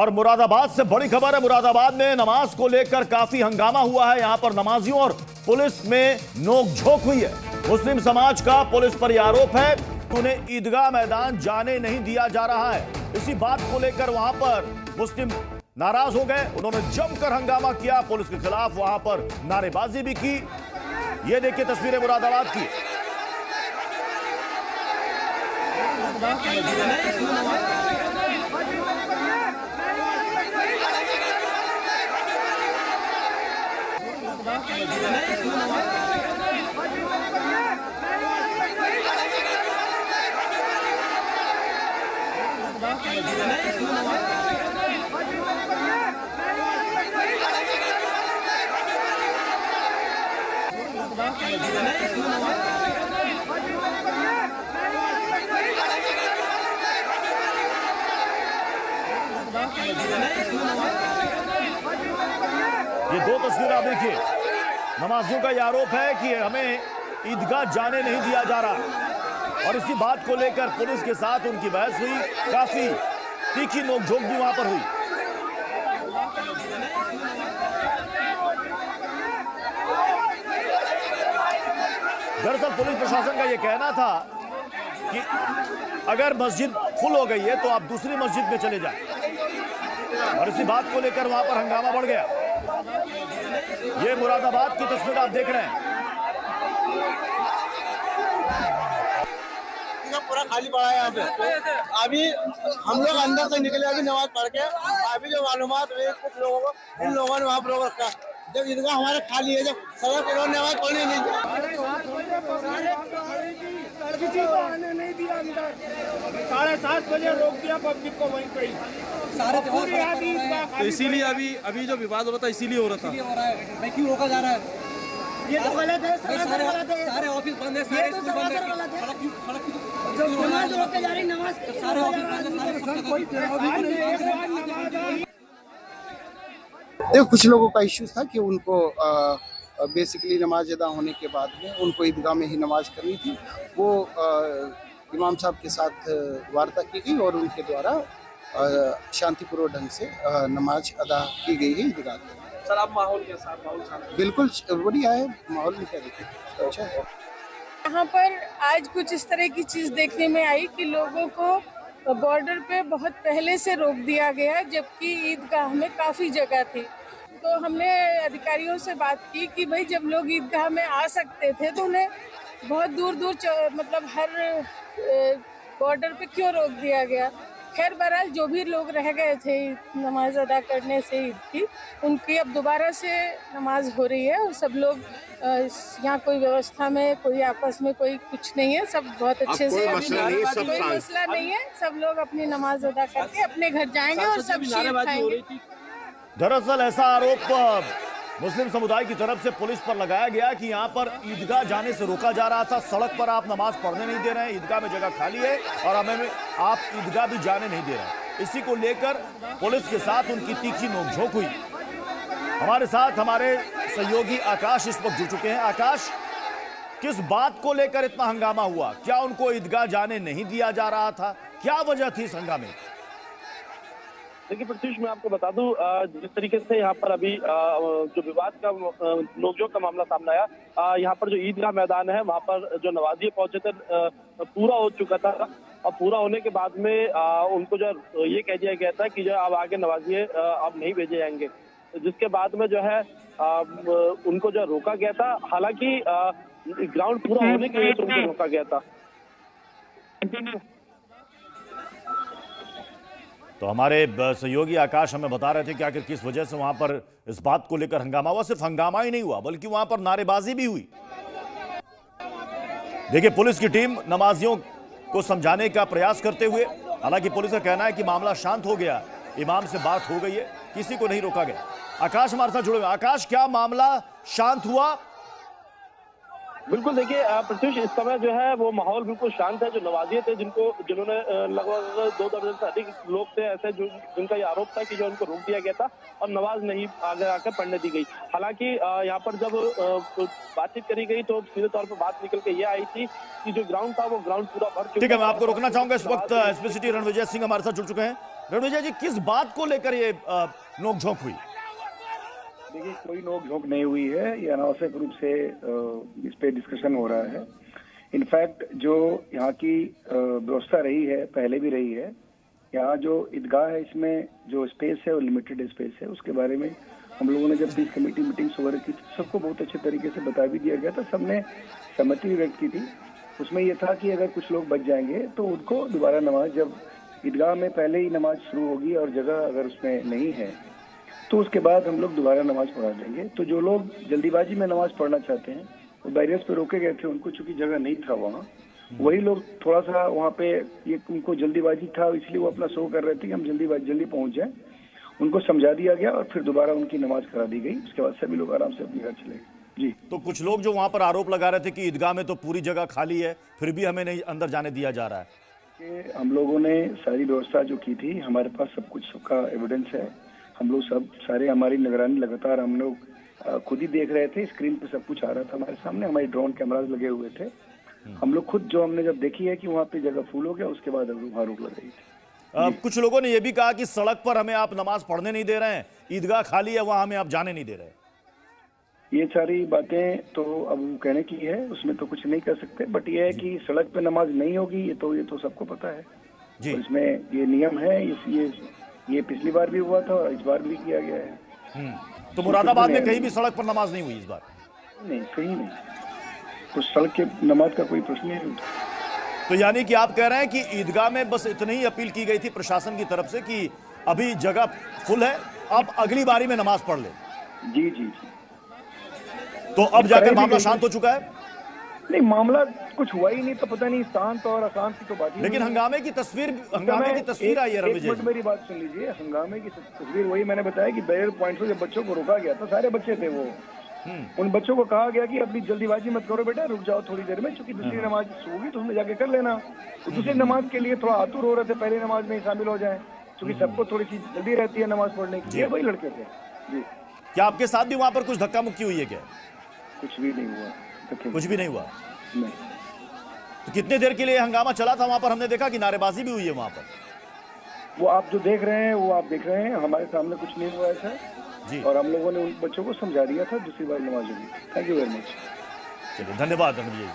और मुरादाबाद से बड़ी खबर है। मुरादाबाद में नमाज को लेकर काफी हंगामा हुआ है। यहां पर नमाजियों और पुलिस में नोकझोंक हुई है। मुस्लिम समाज का पुलिस पर यह आरोप है कि उन्हें ईदगाह मैदान जाने नहीं दिया जा रहा है। इसी बात को लेकर वहां पर मुस्लिम नाराज हो गए। उन्होंने जमकर हंगामा किया, पुलिस के खिलाफ वहां पर नारेबाजी भी की। ये देखिए तस्वीरें मुरादाबाद की। ये दो तस्वीरें आप देखिए। नमाजियों का यह आरोप है कि हमें ईदगाह जाने नहीं दिया जा रहा और इसी बात को लेकर पुलिस के साथ उनकी बहस हुई। काफी तीखी नोकझोंक भी वहां पर हुई। दरअसल पुलिस प्रशासन का यह कहना था कि अगर मस्जिद फुल हो गई है तो आप दूसरी मस्जिद में चले जाएं और इसी बात को लेकर वहां पर हंगामा बढ़ गया। ये मुरादाबाद की तस्वीर आप देख रहे हैं। पूरा खाली पड़ा है यहाँ पे। अभी हम लोग अंदर से निकले, अभी नमाज पढ़ के अभी जो मालूमात हुई कुछ लोगों को, इन लोगों ने वहाँ पर रोक रखा। जब ईदगाह हमारे खाली है, जब सड़क पर नमाज पढ़ने नहीं दिया, 7:30 बजे रोक दिया पब्लिक को वहीं पे। तो इसीलिए अभी जो विवाद हो रहा था इसीलिए हो रहा था। क्यों रोका जा रहा है? ये तो गलत है, सारे ऑफिस बंद है, सारे स्कूल बंद है। जो नमाज रोके जा रही, नमाज सारे ऑफिस बंद है। देखो, कुछ लोगों का इश्यू था कि उनको बेसिकली नमाज अदा होने के बाद में उनको ईदगाह में ही नमाज करनी थी। वो इमाम साहब के साथ वार्ता की गई और उनके द्वारा शांतिपूर्वक ढंग से नमाज अदा की गई है ईदगाह के। सर, आप माहौल के साथ माहौल बिल्कुल बढ़िया है माहौल में, क्या दिक्कत है? अच्छा है। यहाँ पर आज कुछ इस तरह की चीज़ देखने में आई कि लोगों को बॉर्डर पे बहुत पहले से रोक दिया गया, जबकि ईदगाह में काफ़ी जगह थी। तो हमने अधिकारियों से बात की कि भाई जब लोग ईदगाह में आ सकते थे तो उन्हें बहुत दूर दूर मतलब हर बॉर्डर पे क्यों रोक दिया गया। खैर बहरहाल जो भी लोग रह गए थे नमाज अदा करने से ईद की, उनकी अब दोबारा से नमाज हो रही है और सब लोग यहाँ कोई व्यवस्था में कोई आपस में कोई कुछ नहीं है, सब बहुत अच्छे से, कोई मसला नहीं है। सब लोग अपनी नमाज अदा करके अपने घर जाएंगे और सब शीर खाएंगे। दरअसल ऐसा आरोप मुस्लिम समुदाय की तरफ से पुलिस पर लगाया गया कि यहाँ पर ईदगाह जाने से रोका जा रहा था। सड़क पर आप नमाज पढ़ने नहीं दे रहे हैं, ईदगाह में जगह खाली है और हमें आप ईदगाह भी जाने नहीं दे रहे हैं। इसी को लेकर पुलिस के साथ उनकी तीखी नोकझोंक हुई। हमारे साथ हमारे सहयोगी आकाश इस वक्त जुड़ चुके हैं। आकाश, किस बात को लेकर इतना हंगामा हुआ? क्या उनको ईदगाह जाने नहीं दिया जा रहा था? क्या वजह थी इस हंगामे? देखिए प्रत्युष, मैं आपको बता दूं, जिस तरीके से यहाँ पर अभी जो विवाद का नोकझोंक का मामला सामने आया, यहाँ पर जो ईदगाह मैदान है वहाँ पर जो नमाजी पहुंचे थे पूरा हो चुका था और पूरा होने के बाद में उनको जो ये कह दिया गया था कि जो अब आगे नमाजिए अब नहीं भेजे जाएंगे, जिसके बाद में जो है उनको जो रोका गया था। हालांकि ग्राउंड पूरा होने के लिए उनको रोका गया था। तो हमारे सहयोगी आकाश हमें बता रहे थे कि आखिर किस वजह से वहां पर इस बात को लेकर हंगामा हुआ। सिर्फ हंगामा ही नहीं हुआ बल्कि वहां पर नारेबाजी भी हुई। देखिए, पुलिस की टीम नमाजियों को समझाने का प्रयास करते हुए, हालांकि पुलिस का कहना है कि मामला शांत हो गया, इमाम से बात हो गई है, किसी को नहीं रोका गया। आकाश हमारे साथ जुड़े हुए। आकाश, क्या मामला शांत हुआ? बिल्कुल, देखिए प्रत्युष, इस समय जो है वो माहौल बिल्कुल शांत है। जो नवाजिए थे जिन्होंने लगभग 2 दर्जन से अधिक लोग थे ऐसे जिनका ये आरोप था कि जो उनको रोक दिया गया था और नमाज नहीं आगे आकर पढ़ने दी गई। हालांकि यहाँ पर जब बातचीत करी गई तो सीधे तौर पर बात निकल के ये आई थी कि जो ग्राउंड था वो ग्राउंड पूरा भर चुका। ठीक है, मैं आपको रोकना चाहूंगा। इस वक्त एसपी सिटी रणविजय सिंह हमारे साथ जुड़ चुके हैं। रणविजय जी, किस बात को लेकर ये नोकझोंक हुई? देखिए, कोई नोक झोंक नहीं हुई है। ये अनावश्यक रूप से इस पे डिस्कशन हो रहा है। इनफैक्ट जो यहाँ की व्यवस्था रही है, पहले भी रही है, यहाँ जो ईदगाह है इसमें जो स्पेस है वो लिमिटेड स्पेस है। उसके बारे में हम लोगों ने जब पीस कमेटी मीटिंग्स वगैरह की थी, सबको बहुत अच्छे तरीके से बता भी दिया गया था। सबने सहमति भी व्यक्त की थी। उसमें ये था कि अगर कुछ लोग बच जाएंगे तो उनको दोबारा नमाज, जब ईदगाह में पहले ही नमाज शुरू होगी और जगह अगर उसमें नहीं है तो उसके बाद हम लोग दोबारा नमाज पढ़ा देंगे। तो जो लोग जल्दीबाजी में नमाज पढ़ना चाहते हैं वो बैरियर्स पे रोके गए थे, उनको चूंकि जगह नहीं था वहाँ, वही लोग थोड़ा सा वहाँ पे ये उनको जल्दीबाजी था, इसलिए वो अपना शो कर रहे थे कि हम जल्दी पहुंच जाए। उनको समझा दिया गया और फिर दोबारा उनकी नमाज करा दी गई। उसके बाद सभी लोग आराम से अपने घर चले गए। जी। तो कुछ लोग जो वहां पर आरोप लगा रहे थे कि ईदगाह में तो पूरी जगह खाली है, फिर भी हमें नहीं अंदर जाने दिया जा रहा है। कि हम लोगों ने सारी व्यवस्था जो की थी, हमारे पास सब कुछ, सबका एविडेंस है। हम लोग सब सारे, हमारी निगरानी लगातार हम लोग खुद ही देख रहे थे। स्क्रीन पे सब कुछ आ रहा था हमारे सामने, हमारे ड्रोन कैमराज लगे हुए थे। हम लोग खुद जो हमने जब देखी है कि वहाँ पे जगह फुल हो गया, उसके बाद वहाँ रोक लग रही थी। कुछ लोगों ने यह भी कहा कि सड़क पर हमें आप नमाज पढ़ने नहीं दे रहे हैं, ईदगाह खाली है, वहां हमें आप जाने नहीं दे रहे। ये सारी बातें तो अब कहने की है, उसमें तो कुछ नहीं कर सकते। बट ये है कि सड़क पे नमाज नहीं होगी, ये तो सबको पता है जी। इसमें ये नियम है, ये पिछली बार भी हुआ था और इस बार भी किया गया है। तो मुरादाबाद में कहीं भी सड़क पर नमाज नहीं हुई इस बार? नहीं, कहीं नहीं। तो सड़क के नमाज का कोई प्रश्न नहीं उठा। तो यानी कि आप कह रहे हैं कि ईदगाह में बस इतनी ही अपील की गई थी प्रशासन की तरफ से कि अभी जगह फुल है, आप अगली बारी में नमाज पढ़ ले। जी जी जी। तो अब जाकर मामला शांत हो चुका है? नहीं, मामला कुछ हुआ ही नहीं, तो पता नहीं शांत और अशांत की तो बात ही। लेकिन हंगामे की तस्वीर आई है रणविजय जी। मेरी बात सुन लीजिए। हंगामे की तस्वीर वही मैंने बताया कि बैरियर पॉइंट से जब बच्चों को रोका गया था, सारे बच्चे थे वो, उन बच्चों को कहा गया कि अपनी जल्दीबाजी मत करो बेटा, रुक जाओ थोड़ी देर में, क्योंकि दूसरी नमाज होगी तो उसमें जाके कर लेना। तो दूसरी नमाज के लिए थोड़ा आतुर हो रहे थे, पहली नमाज में ही शामिल हो जाए, क्योंकि सबको थोड़ी सी जल्दी रहती है नमाज पढ़ने की। ये वही लड़के थे जी। क्या आपके साथ भी वहां पर कुछ धक्का मुक्की हुई है क्या? कुछ भी नहीं हुआ। कुछ भी नहीं हुआ? नहीं। तो कितने देर के लिए हंगामा चला था वहां पर? हमने देखा कि नारेबाजी भी हुई है वहां पर। वो आप जो देख रहे हैं वो आप देख रहे हैं, हमारे सामने कुछ नहीं हुआ ऐसा जी। और हम लोगों ने उन बच्चों को समझा दिया था दूसरी बार नमाज होगी। Thank you very much. चलिए, धन्यवाद रणविजय जी।